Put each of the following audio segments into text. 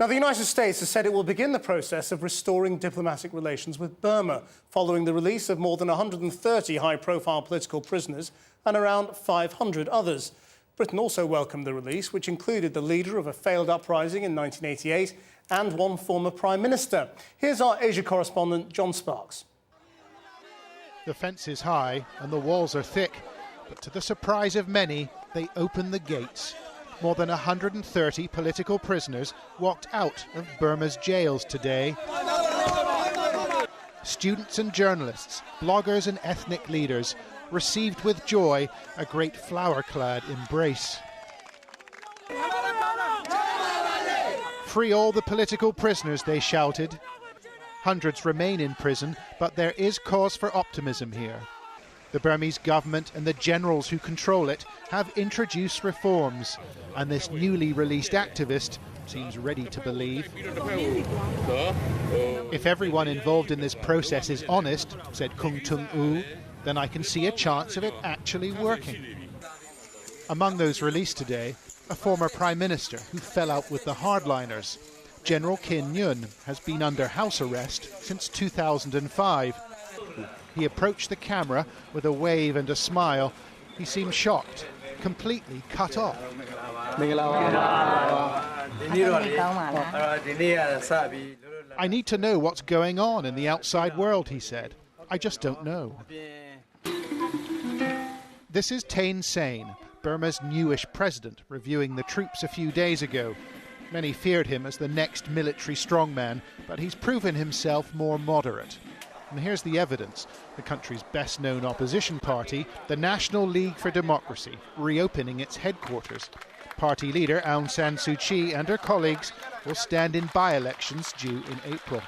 Now, the United States has said it will begin the process of restoring diplomatic relations with Burma following the release of more than 130 high-profile political prisoners and around 500 others. Britain also welcomed the release, which included the leader of a failed uprising in 1988 and one former Prime Minister. Here's our Asia correspondent, John Sparks. The fence is high and the walls are thick, but to the surprise of many, they open the gates. More than 130 political prisoners walked out of Burma's jails today. Students and journalists, bloggers and ethnic leaders received with joy a great flower-clad embrace. Free all the political prisoners, they shouted. Hundreds remain in prison, but there is cause for optimism here. The Burmese government and the generals who control it have introduced reforms, and this newly released activist seems ready to believe. If everyone involved in this process is honest, said Kung Tung Oo, then I can see a chance of it actually working. Among those released today, a former Prime Minister who fell out with the hardliners. General Kin Yun has been under house arrest since 2005. He approached the camera with a wave and a smile. He seemed shocked, completely cut off. I need to know what's going on in the outside world, he said. I just don't know. This is Thein Sein, Burma's newish president, reviewing the troops a few days ago. Many feared him as the next military strongman, but he's proven himself more moderate. And here's the evidence. The country's best-known opposition party, the National League for Democracy, reopening its headquarters. Party leader Aung San Suu Kyi and her colleagues will stand in by-elections due in April.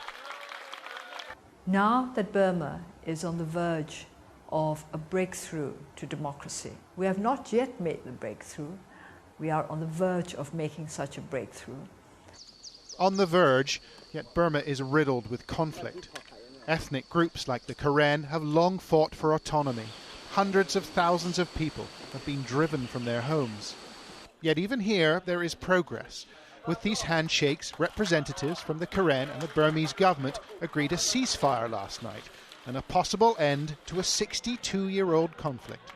Now that Burma is on the verge of a breakthrough to democracy, we have not yet made the breakthrough. We are on the verge of making such a breakthrough. On the verge, yet Burma is riddled with conflict. Ethnic groups like the Karen have long fought for autonomy. Hundreds of thousands of people have been driven from their homes. Yet even here, there is progress. With these handshakes, representatives from the Karen and the Burmese government agreed a ceasefire last night and a possible end to a 62-year-old conflict.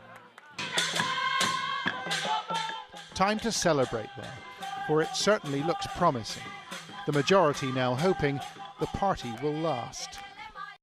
Time to celebrate then, for it certainly looks promising. The majority now hoping the party will last.